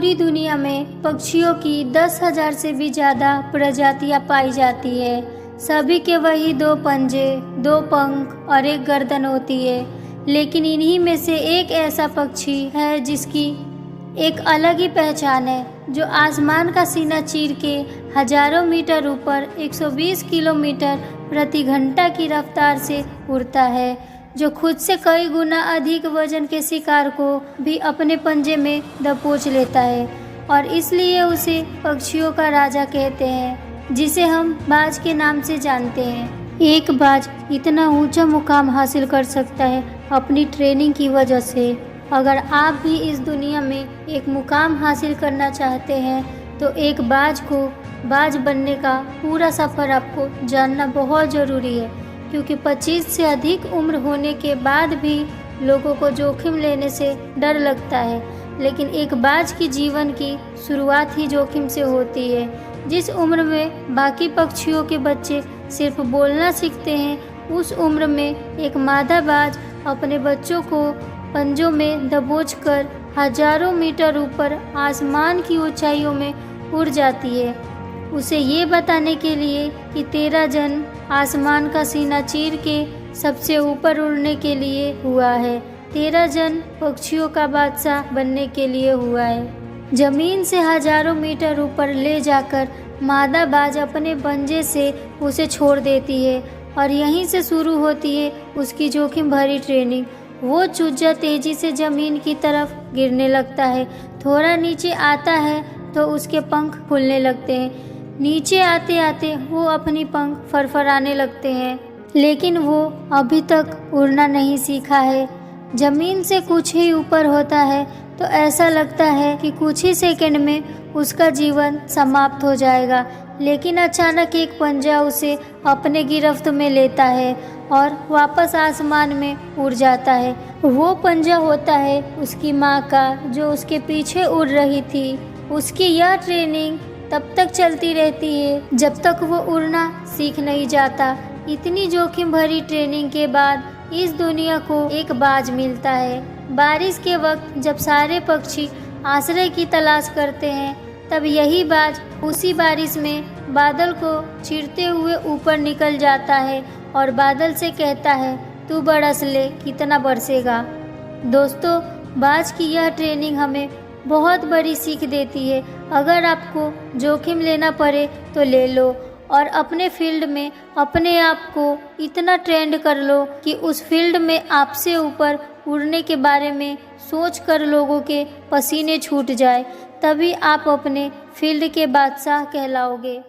पूरी दुनिया में पक्षियों की 10,000 से भी ज़्यादा प्रजातियां पाई जाती है। सभी के वही 2 पंजे, 2 पंख और एक गर्दन होती है, लेकिन इन्हीं में से एक ऐसा पक्षी है जिसकी एक अलग ही पहचान है, जो आसमान का सीना चीर के हजारों मीटर ऊपर 120 किलोमीटर प्रति घंटा की रफ्तार से उड़ता है, जो खुद से कई गुना अधिक वजन के शिकार को भी अपने पंजे में दबोच लेता है और इसलिए उसे पक्षियों का राजा कहते हैं, जिसे हम बाज के नाम से जानते हैं। एक बाज इतना ऊंचा मुकाम हासिल कर सकता है अपनी ट्रेनिंग की वजह से। अगर आप भी इस दुनिया में एक मुकाम हासिल करना चाहते हैं तो एक बाज को बाज बनने का पूरा सफ़र आपको जानना बहुत ज़रूरी है, क्योंकि 25 से अधिक उम्र होने के बाद भी लोगों को जोखिम लेने से डर लगता है, लेकिन एक बाज की जीवन की शुरुआत ही जोखिम से होती है। जिस उम्र में बाकी पक्षियों के बच्चे सिर्फ बोलना सीखते हैं, उस उम्र में एक मादा बाज अपने बच्चों को पंजों में दबोचकर हजारों मीटर ऊपर आसमान की ऊंचाइयों में उड़ जाती है, उसे ये बताने के लिए कि तेरा जन्म आसमान का सीना चीर के सबसे ऊपर उड़ने के लिए हुआ है। तेरा जन्म पक्षियों का बादशाह बनने के लिए हुआ है। जमीन से हजारों मीटर ऊपर ले जाकर मादा बाज अपने पंजे से उसे छोड़ देती है और यहीं से शुरू होती है उसकी जोखिम भरी ट्रेनिंग। वो चूजा तेजी से जमीन की तरफ गिरने लगता है। थोड़ा नीचे आता है तो उसके पंख फूलने लगते हैं। नीचे आते आते वो अपनी पंख फरफराने लगते हैं, लेकिन वो अभी तक उड़ना नहीं सीखा है। जमीन से कुछ ही ऊपर होता है तो ऐसा लगता है कि कुछ ही सेकंड में उसका जीवन समाप्त हो जाएगा, लेकिन अचानक एक पंजा उसे अपने गिरफ्त में लेता है और वापस आसमान में उड़ जाता है। वो पंजा होता है उसकी माँ का, जो उसके पीछे उड़ रही थी। उसकी यह ट्रेनिंग तब तक चलती रहती है जब तक वो उड़ना सीख नहीं जाता। इतनी जोखिम भरी ट्रेनिंग के बाद इस दुनिया को एक बाज मिलता है। बारिश के वक्त जब सारे पक्षी आश्रय की तलाश करते हैं, तब यही बाज उसी बारिश में बादल को चीरते हुए ऊपर निकल जाता है और बादल से कहता है, तू बरस ले, कितना बरसेगा। दोस्तों, बाज की यह ट्रेनिंग हमें बहुत बड़ी सीख देती है। अगर आपको जोखिम लेना पड़े तो ले लो और अपने फील्ड में अपने आप को इतना ट्रेंड कर लो कि उस फील्ड में आपसे ऊपर उड़ने के बारे में सोच कर लोगों के पसीने छूट जाए। तभी आप अपने फील्ड के बादशाह कहलाओगे।